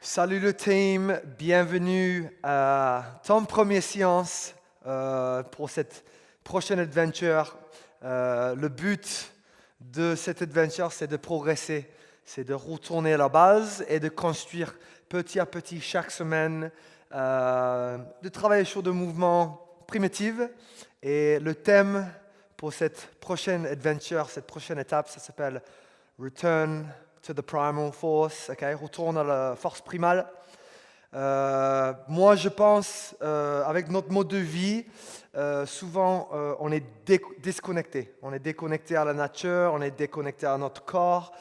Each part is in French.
Salut le team, bienvenue à ton première séance pour cette prochaine adventure. Le but de cette adventure, c'est de progresser, c'est de retourner à la base et de construire petit à petit chaque semaine, de travailler sur des mouvements primitifs. Et le thème pour cette prochaine adventure, cette prochaine étape, ça s'appelle Return to the Primal Force, retourne à la force primale. Moi, je pense, avec notre mode de vie, souvent, on est déconnecté. On est déconnecté à la nature, on est déconnecté à notre corps,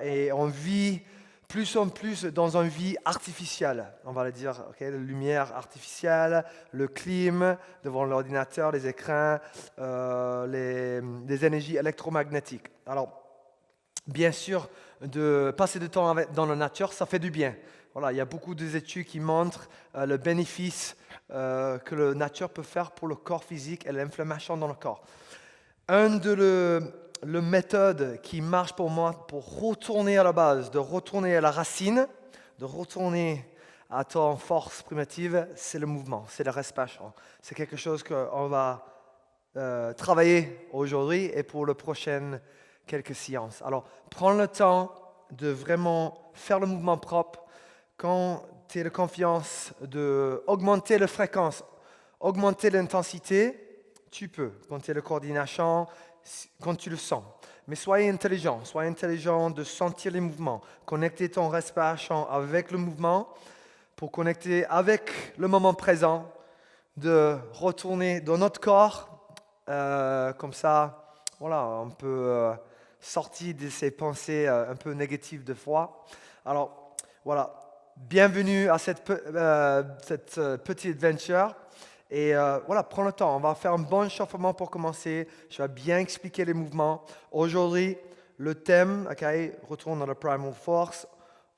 et on vit plus en plus dans une vie artificielle, on va le dire, la lumière artificielle, le clim devant l'ordinateur, les écrans, les énergies électromagnétiques. Alors, bien sûr, de passer du temps dans la nature, ça fait du bien. Voilà, il y a beaucoup d'études qui montrent le bénéfice que la nature peut faire pour le corps physique et l'inflammation dans le corps. Une de méthodes qui marche pour moi pour retourner à la base, de retourner à la racine, de retourner à ton force primitive, c'est le mouvement, c'est la respiration. C'est quelque chose qu'on va travailler aujourd'hui et pour le prochain quelques séances. Alors, prends le temps de vraiment faire le mouvement propre. Quand tu as la confiance d'augmenter la fréquence, augmenter l'intensité, tu peux. Quand tu as la coordination, quand tu le sens. Mais soyez intelligent de sentir les mouvements. Connecter ton respiration avec le mouvement pour connecter avec le moment présent, de retourner dans notre corps. Comme ça, voilà, on peut sortir de ces pensées un peu négatives de fois. Alors, voilà, bienvenue à cette petite adventure. Et voilà, prends le temps. On va faire un bon échauffement pour commencer. Je vais bien expliquer les mouvements. Aujourd'hui, le thème, retourne dans la Primal Force.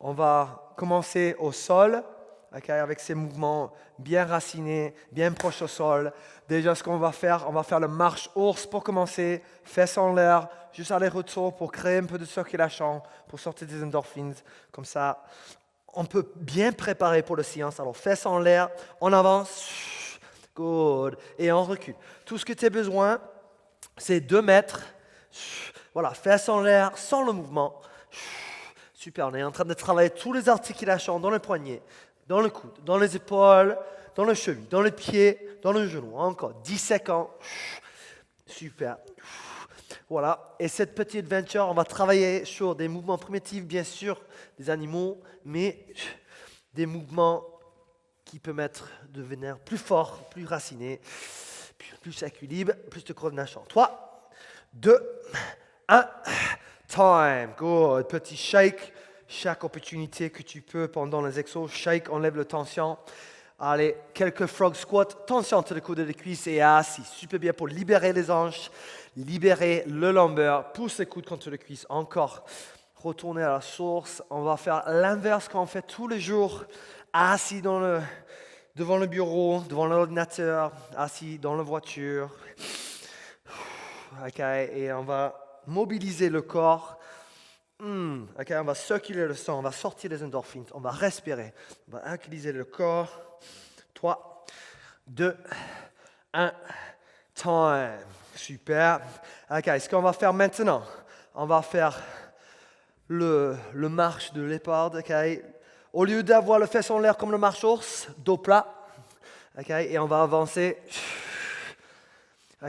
On va commencer au sol. Avec ces mouvements bien racinés, bien proches au sol. Déjà, ce qu'on va faire le marche ours pour commencer, fesses en l'air, juste aller-retour pour créer un peu de circulation, pour sortir des endorphines. Comme ça, on peut bien préparer pour la séance. Alors, fesses en l'air, on avance, good, et on recule. Tout ce que tu as besoin, c'est 2 mètres. Voilà, fesses en l'air, sans le mouvement. Super, on est en train de travailler toutes les articulations dans le poignet, dans le coude, dans les épaules, dans le cheville, dans les pieds, dans le genou. Encore 10 secondes. Super. Voilà. Et cette petite aventure, on va travailler sur des mouvements primitifs, bien sûr, des animaux, mais des mouvements qui permettent de devenir plus forts, plus racinés, plus équilibre, plus de coordination. 3, 2, 1, time. Good. Petit shake. Chaque opportunité que tu peux pendant les exos, shake, enlève la tension. Allez, quelques frog squats, tension entre les coudes et les cuisses et assis. Super bien pour libérer les hanches, libérer le lombaire, pousse les coudes contre les cuisses. Encore, retourner à la source. On va faire l'inverse qu'on fait tous les jours, assis devant le bureau, devant l'ordinateur, assis dans la voiture. Et on va mobiliser le corps. On va circuler le sang, on va sortir les endorphines, on va respirer, on va utiliser le corps. 3, 2, 1, time. Super. Ce qu'on va faire maintenant, on va faire le marche de léopard. Au lieu d'avoir le fesse en l'air comme le marche ours, dos plat. Et on va avancer.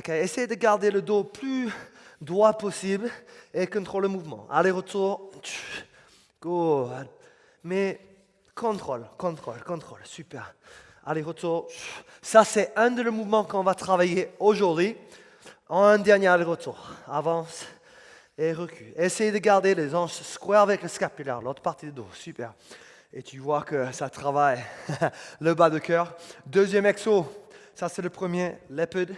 Essayez de garder le dos plus droit possible et contrôle le mouvement. Aller-retour. Good. Mais contrôle. Super. Aller-retour. Ça, c'est un des mouvements qu'on va travailler aujourd'hui. Un dernier aller-retour. Avance et recule. Essayez de garder les hanches square avec le scapulaire, l'autre partie du dos. Super. Et tu vois que ça travaille le bas de cœur. Deuxième exo. Ça, c'est le premier. Leopard.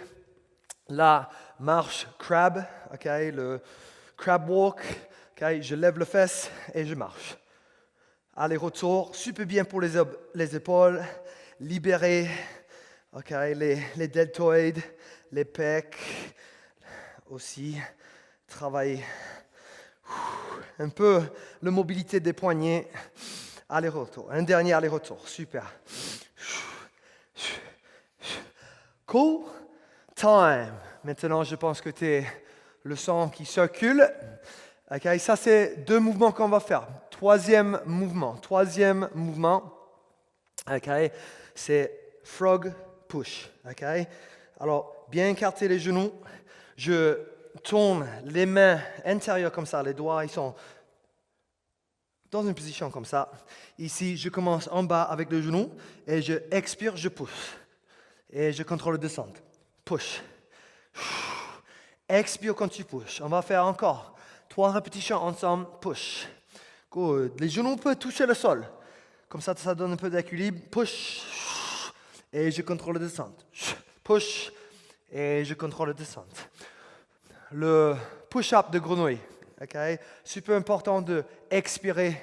La marche crab, le crab walk, je lève le fesse et je marche. Aller-retour, super bien pour les épaules, libérer les deltoïdes, les pecs, aussi travailler un peu la mobilité des poignets. aller-retour. Un dernier aller-retour. Super. Cool. Time. Maintenant, je pense que tu es le sang qui circule. Okay. Ça, c'est 2 mouvements qu'on va faire. Troisième mouvement. Okay. C'est frog push. Okay. Alors, bien écarter les genoux. Je tourne les mains intérieures comme ça. Les doigts, ils sont dans une position comme ça. Ici, je commence en bas avec le genou et je expire, je pousse. Et je contrôle la descente. Push. Expire quand tu pushes. On va faire encore 3 répétitions ensemble. Push. Good. Les genoux peuvent toucher le sol. Comme ça donne un peu d'équilibre. Push. Et je contrôle la descente. Push. Et je contrôle la descente. Le push-up de grenouille. Okay? Super important de expirer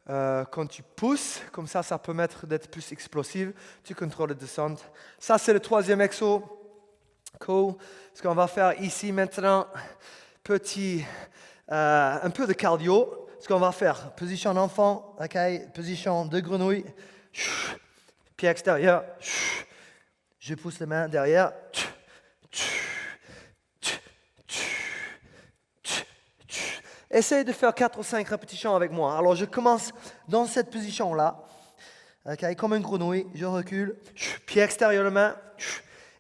quand tu pousses. Comme ça peut permettre d'être plus explosif. Tu contrôles la descente. Ça, c'est le 3e exo. Cool. Ce qu'on va faire ici maintenant, un peu de cardio. Ce qu'on va faire, position d'enfant, okay? Position de grenouille. Pied extérieur. Je pousse les mains derrière. Essaye de faire 4 ou 5 répétitions avec moi. Alors, je commence dans cette position-là. Okay, comme une grenouille. Je recule. Pied extérieur de main.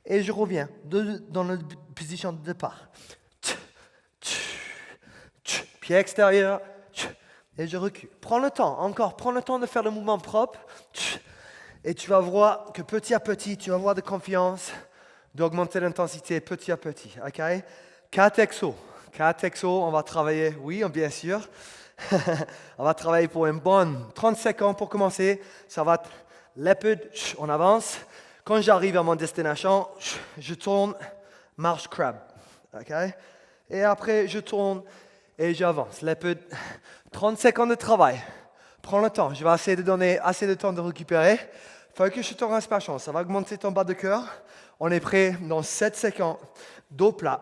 Et je reviens dans la position de départ. Pied extérieur. Et je recule. Prends le temps de faire le mouvement propre. Et tu vas voir que petit à petit, tu vas avoir de confiance d'augmenter l'intensité petit à petit. Okay? 4 exos, on va travailler, oui, bien sûr. On va travailler pour une bonne 30 secondes pour commencer. Ça va être leopard, on avance. Quand j'arrive à mon destination, je tourne, marche crab. Okay? Et après, je tourne et j'avance. Leopard, 30 secondes de travail. Prends le temps. Je vais essayer de donner assez de temps de récupérer. Focus sur ton respiration. Ça va augmenter ton bas de cœur. On est prêt dans 7 secondes. Dos plat.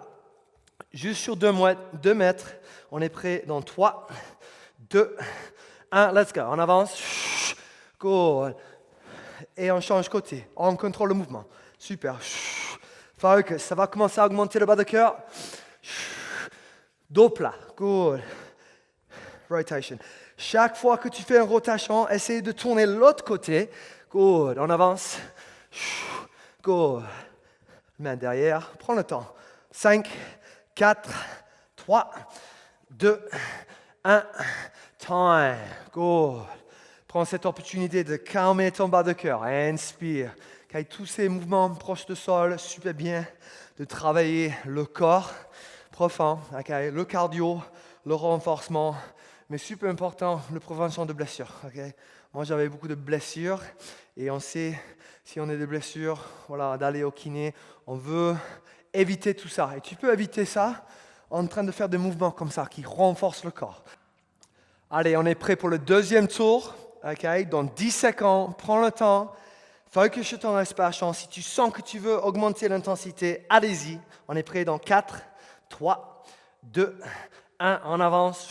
Juste sur 2 mètres. On est prêt dans 3, 2, 1. Let's go. On avance. Good. Et on change côté. On contrôle le mouvement. Super. Focus. Ça va commencer à augmenter le bas de cœur. Dos plat. Good. Rotation. Chaque fois que tu fais une rotation, essaye de tourner l'autre côté. Good. On avance. Good. Main derrière. Prends le temps. 5, 4, 3, 2, 1. Time. Good. Prends cette opportunité de calmer ton bas de cœur. Inspire. Avec tous ces mouvements proches du sol, super bien de travailler le corps profond, okay? Le cardio, le renforcement, mais super important, la prévention de blessures. Okay? Moi, j'avais beaucoup de blessures et on sait, si on a des blessures, voilà, d'aller au kiné, on veut éviter tout ça. Et tu peux éviter ça en train de faire des mouvements comme ça qui renforcent le corps. Allez, on est prêt pour le 2e tour. Okay? Dans 10 secondes, prends le temps. Focus sur ton respiration. Si tu sens que tu veux augmenter l'intensité, allez-y. On est prêt dans 4, 3, 2, 1. On avance.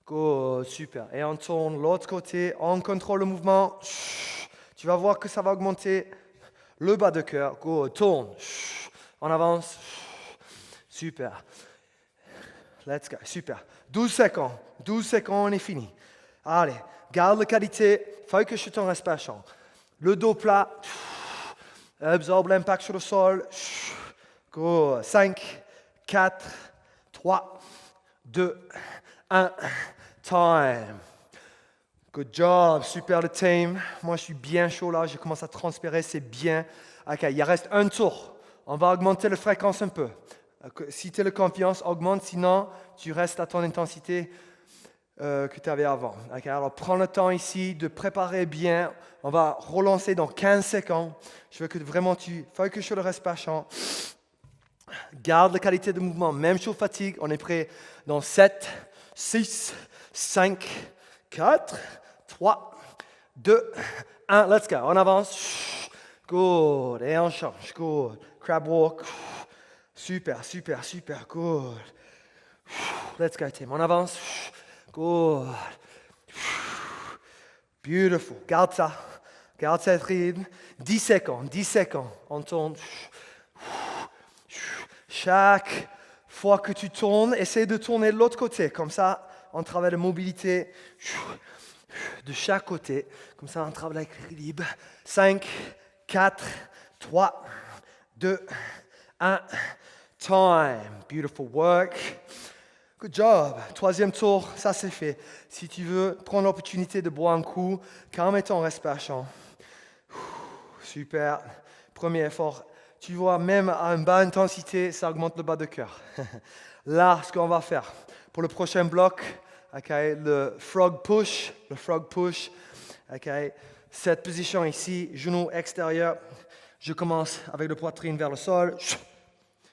Good, super. Et on tourne l'autre côté. On contrôle le mouvement. Tu vas voir que ça va augmenter le bas de cœur. Good, tourne. On avance. Super. Let's go. Super. 12 secondes. 12 secondes, on est fini. Allez, garde la qualité. Focus sur ton respiration. Le dos plat. Absorbe l'impact sur le sol. Go. 5, 4, 3, 2, 1. Time. Good job. Super le team. Moi, je suis bien chaud là. Je commence à transpirer. C'est bien. OK, il reste un tour. On va augmenter la fréquence un peu. Si tu as la confiance, augmente. Sinon, tu restes à ton intensité que tu avais avant. Okay, alors, prends le temps ici de préparer bien. On va relancer dans 15 secondes. Je veux que vraiment tu focuses sur le respiration. Garde la qualité de mouvement, même sur fatigue. On est prêt dans 7, 6, 5, 4, 3, 2, 1. Let's go. On avance. Good. Et on change. Good. Crab walk. Super, super, super. Good. Let's go, team. On avance. Good. Beautiful. Garde ça. Garde cette rythme. 10 secondes, 10 secondes. On tourne. Chaque fois que tu tournes, essaie de tourner de l'autre côté. Comme ça, on travaille la mobilité de chaque côté. Comme ça, on travaille avec l'équilibre. 5, 4, 3, 2, 1. Time. Beautiful work. Good job. Troisième tour, ça c'est fait. Si tu veux prendre l'opportunité de boire un coup, calme ton respiration. Super. Premier effort. Tu vois, même à une basse intensité, ça augmente le bas de cœur. Là, ce qu'on va faire pour le prochain bloc, okay, le frog push. Okay. Cette position ici, genou extérieur. Je commence avec la poitrine vers le sol.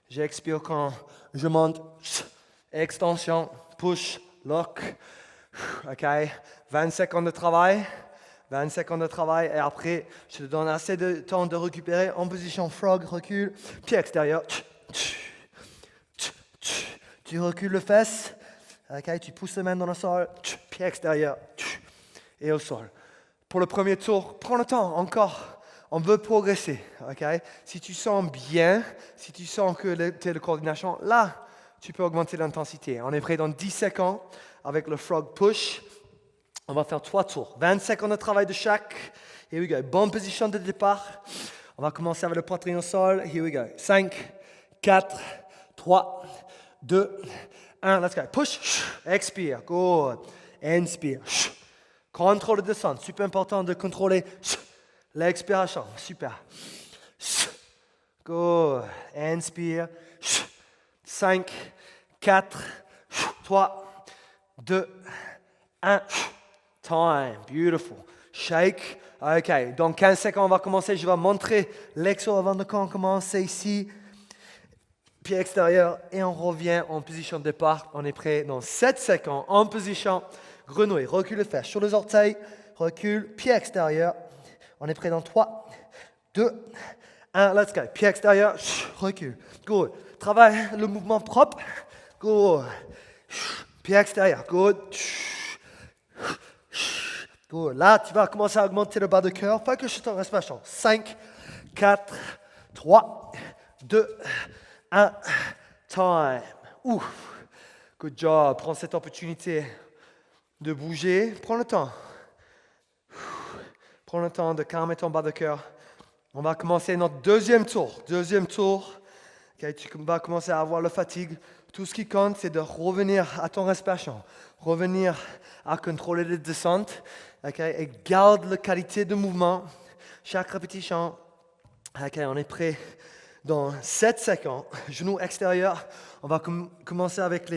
J'expire quand je monte. Extension, push, lock. OK. 20 secondes de travail. 20 secondes de travail. Et après, je te donne assez de temps de récupérer en position frog, recule, pied extérieur. Tu recules le fesse. OK. Tu pousses les mains dans le sol. Pied extérieur. Et au sol. Pour le premier tour, prends le temps encore. On veut progresser. Okay? Si tu sens bien, si tu sens que tu as la coordination, là, tu peux augmenter l'intensité. On est prêt dans 10 secondes avec le frog push. On va faire 3 tours. 20 secondes de travail de chaque. Here we go. Bonne position de départ. On va commencer avec le poitrine au sol. Here we go. 5, 4, 3, 2, 1. Let's go. Push. Expire. Good. Inspire. Contrôle de descente. Super important de contrôler l'expiration. Super. Good. Inspire. 5, 4, 3, 2, 1. Time. Beautiful. Shake. OK. Dans 15 secondes, on va commencer. Je vais montrer l'exo avant de commencer ici. Pied extérieur. Et on revient en position de départ. On est prêt dans 7 secondes. En position grenouille. Recule les fesses sur les orteils. Recule. Pied extérieur. On est prêt dans 3, 2, 1. Let's go. Pied extérieur. Recule. Good. Travaille le mouvement propre. Good. Pied extérieur. Good. Good. Là, tu vas commencer à augmenter le bas de cœur. Focus sur ton respiration. 5, 4, 3, 2, 1. Time. Ouf. Good job. Prends cette opportunité de bouger. Prends le temps. Prends le temps de calmer ton bas de cœur. On va commencer notre deuxième tour. Okay, tu vas commencer à avoir la fatigue. Tout ce qui compte, c'est de revenir à ton respiration. Revenir à contrôler les descentes. Okay, et garde la qualité de mouvement. Chaque répétition. Okay, on est prêt dans 7 secondes. Genou extérieur. On va commencer avec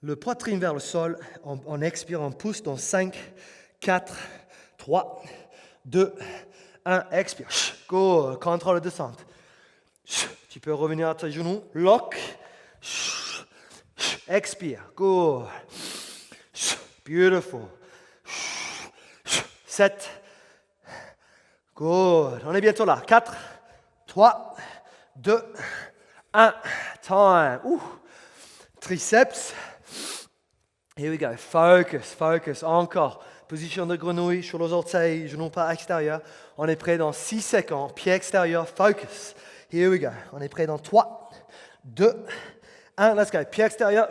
le poitrine vers le sol. On expire, on pousse dans 5, 4, 3, 2, 1. Expire. Go. Contrôle de descente. Tu peux revenir à tes genoux. Lock. Expire. Go. Beautiful. 7. Good. On est bientôt là. 4, 3, 2, 1. Time. Triceps. Here we go. Focus. Encore. Position de grenouille sur les orteils, genou pas extérieur. On est prêt dans 6 secondes. Pied extérieur. Focus. Here we go. On est prêt dans 3, 2, 1. Let's go. Pied extérieur.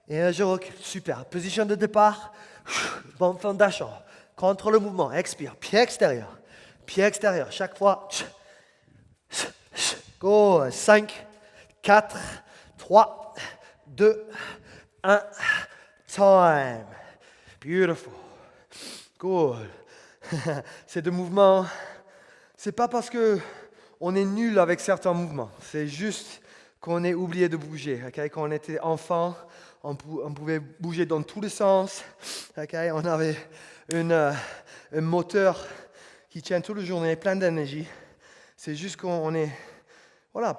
Et je recule. Super. Position de départ. Bonne fondation. Contrôle le mouvement. Expire. Pied extérieur. Chaque fois. Go. 5, 4, 3, 2, 1. Time. Beautiful. Good. Ces deux mouvements, c'est pas parce que on est nul avec certains mouvements. C'est juste qu'on est oublié de bouger. Okay? Quand on était enfant, on pouvait bouger dans tous les sens. Okay? On avait un moteur qui tient toute la journée, plein d'énergie. C'est juste qu'on est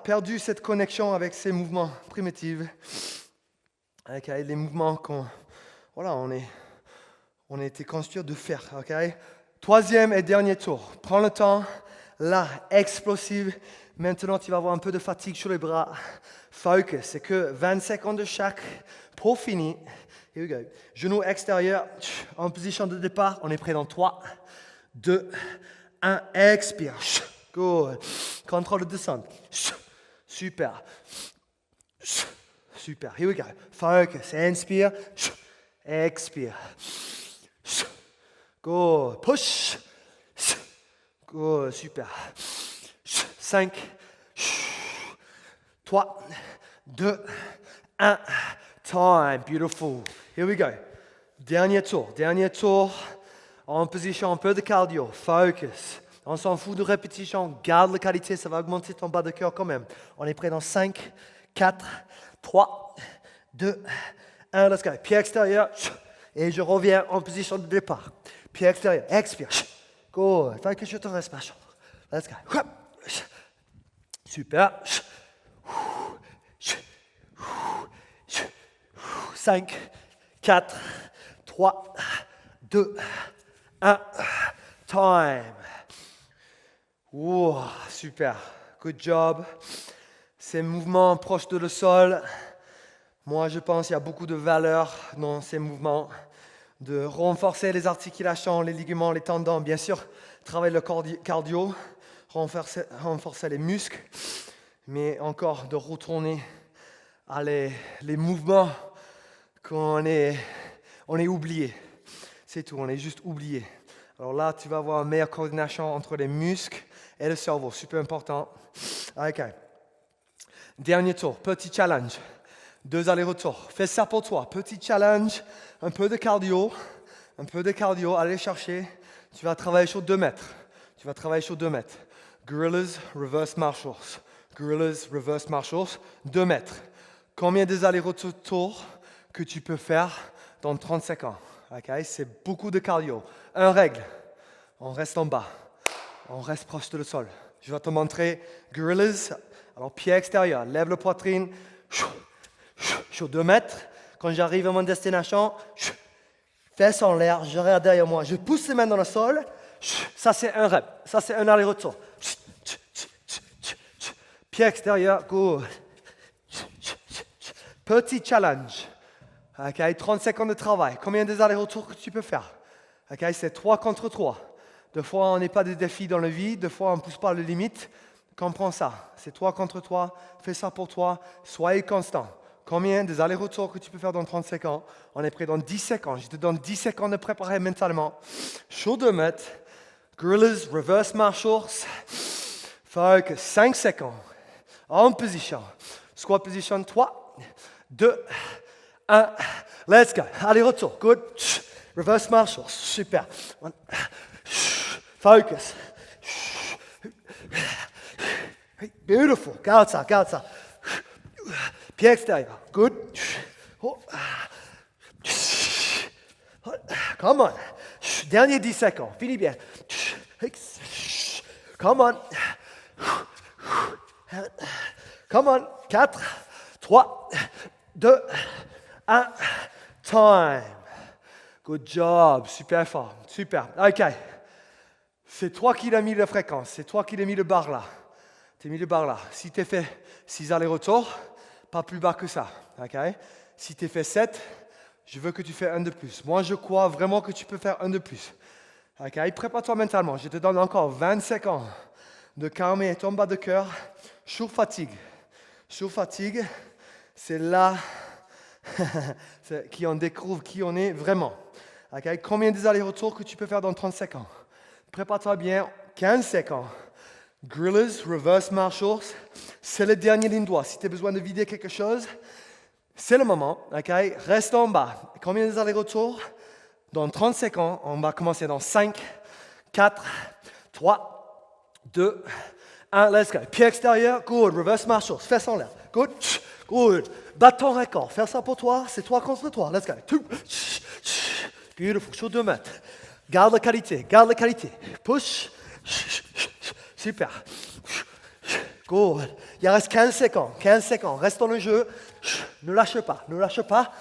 perdu cette connexion avec ces mouvements primitifs. Okay? Les mouvements qu'on on a été construit de faire. Okay? Troisième et dernier tour. Prends le temps. Là, explosive. Maintenant, tu vas avoir un peu de fatigue sur les bras. Focus. C'est que 20 secondes de chaque. Pour finir. Here we go. Genou extérieur, en position de départ. On est prêt dans 3, 2, 1. Expire. Good. Contrôle de descente. Super. Super. Here we go. Focus. Inspire. Expire. Good. Push. Good. Super. 5, 3, 2, 1. Time. Beautiful. Here we go. Dernier tour. En position un peu de cardio. Focus. On s'en fout de répétition. Garde la qualité. Ça va augmenter ton bas de cœur quand même. On est prêt dans 5, 4, 3, 2, 1. Let's go. Pied extérieur. Et je reviens en position de départ. Pied extérieur. Expire. Good. Focus sur ton respiration. Let's go. Super. 5, 4, 3, 2, 1. Time. Wow, super. Good job. Ces mouvements proches de le sol, moi je pense qu'il y a beaucoup de valeur dans ces mouvements, de renforcer les articulations, les ligaments, les tendons, bien sûr, travailler le cardio, renforcer les muscles, mais encore de retourner à les mouvements qu'on est oublié. C'est tout, on est juste oublié. Alors là, tu vas avoir une meilleure coordination entre les muscles et le cerveau, super important. Ok. Dernier tour, petit challenge. 2 allers-retours. Fais ça pour toi. Petit challenge, un peu de cardio, allez chercher. Tu vas travailler sur 2 mètres. Gorillas, reverse marshals. 2 mètres. Combien des allers-retours que tu peux faire dans 30 secondes? Okay? C'est beaucoup de cardio. Une règle, on reste en bas. On reste proche de le sol. Je vais te montrer Gorillas. Alors, pied extérieur, lève la poitrine. Sur 2 mètres. Quand j'arrive à mon destination, fesses en l'air, je regarde derrière moi. Je pousse les mains dans le sol. Ça, c'est un rep. Ça, c'est un aller-retour. Pied extérieur, good. Petit challenge. Okay, 30 secondes de travail. Combien des allers-retours que tu peux faire? Okay, c'est 3 contre 3. Des fois, on n'est pas de défi dans la vie. Des fois, on ne pousse pas les limites. Comprends ça. C'est 3 contre 3. Fais ça pour toi. Soyez constant. Combien des allers-retours que tu peux faire dans 30 secondes? On est prêt dans 10 secondes. Je te donne 10 secondes de préparer mentalement. Sur 2 mètres. Gorillas, reverse marshals. Focus. 5 secondes. En position. Squat position. 3, 2, 1. Let's go. Allez-retour. Good. Reverse marshals. Super. Focus. Beautiful. Garde ça. Pied extérieur. Good. Come on. Dernier 10 secondes. Finis bien. Come on. Come on. 4, 3, 2, 1. Time. Good job. Super fort. Super. OK. C'est toi qui l'as mis la fréquence. C'est toi qui l'as mis le bar là. Tu as mis le bar là. Si tu as fait 6 allers-retours, pas plus bas que ça. Okay? Si tu as fait 7, je veux que tu fasses un de plus. Moi, je crois vraiment que tu peux faire un de plus. Okay? Prépare-toi mentalement. Je te donne encore 20 secondes de calmer ton bas de cœur. Sur fatigue, c'est là qu'on découvre qui on est vraiment. Okay? Combien des allers-retours que tu peux faire dans 30 secondes? Prépare-toi bien. 15 secondes. Gorillas, reverse marshals, c'est le dernier ligne droite. Si tu as besoin de vider quelque chose, c'est le moment. Okay? Reste en bas. Combien des allers-retours? Dans 30 secondes, on va commencer dans 5, 4, 3, 2, 1. Let's go. Pied extérieur, good. Reverse marshals, fesses en l'air. Good. Batte ton record. Faire ça pour toi, c'est 3 contre 3. Let's go. 2. Beautiful. Sur 2 mètres. Garde la qualité. Push. Super. Good. Il reste 15 secondes. Reste dans le jeu. Ne lâche pas.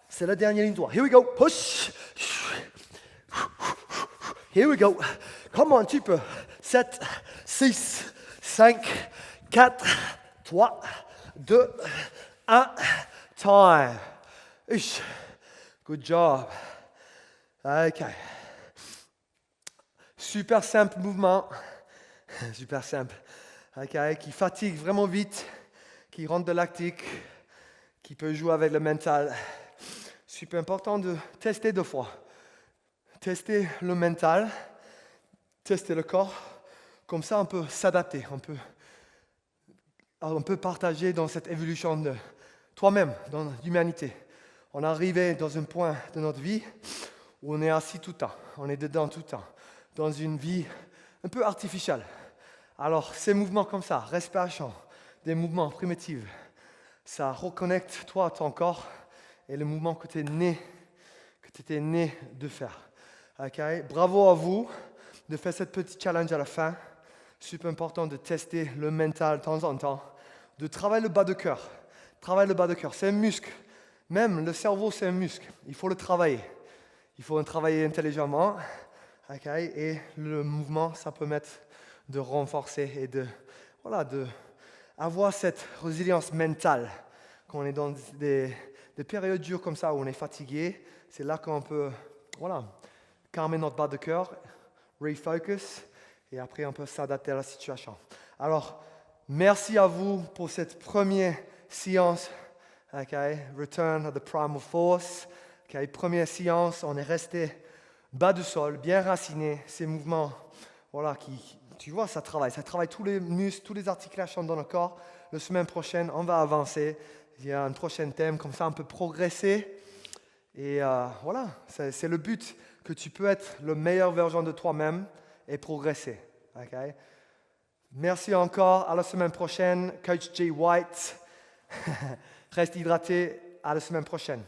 C'est la dernière ligne droite. Here we go. Push. Here we go. Come on, tu peux. 7, 6, 5, 4, 3, 2, 1. Time. Good job. OK. Super simple mouvement. Super simple. OK. Qui fatigue vraiment vite, qui rentre de lactique, qui peut jouer avec le mental. Super important de tester 2 fois. Tester le mental, tester le corps. Comme ça, on peut s'adapter. On peut partager dans cette évolution de toi-même, dans l'humanité. On est arrivé dans un point de notre vie où on est assis tout le temps. On est dedans tout le temps. Dans une vie un peu artificielle. Alors, ces mouvements comme ça, respiration, des mouvements primitifs, ça reconnecte toi à ton corps et le mouvement que tu étais né de faire. Okay? Bravo à vous de faire cette petite challenge à la fin. Super important de tester le mental de temps en temps, de travailler le bas de cœur. Travailler le bas de cœur, c'est un muscle. Même le cerveau, c'est un muscle. Il faut le travailler. Il faut le travailler intelligemment. Okay? Et le mouvement, ça permet de renforcer et de avoir cette résilience mentale. Quand on est dans des périodes dures comme ça, où on est fatigué, c'est là qu'on peut calmer notre bas de cœur, refocus, et après on peut s'adapter à la situation. Alors, merci à vous pour cette première séance. Okay? Return of the Primal Force. Okay? Première séance, on est resté bas du sol, bien raciné. Ces mouvements, tu vois, ça travaille tous les muscles, toutes les articulations dans le corps. La semaine prochaine, on va avancer. Il y a un prochain thème, comme ça on peut progresser. Et c'est le but, que tu peux être la meilleure version de toi-même et progresser. Okay? Merci encore, à la semaine prochaine. Coach Jay White, reste hydraté, à la semaine prochaine.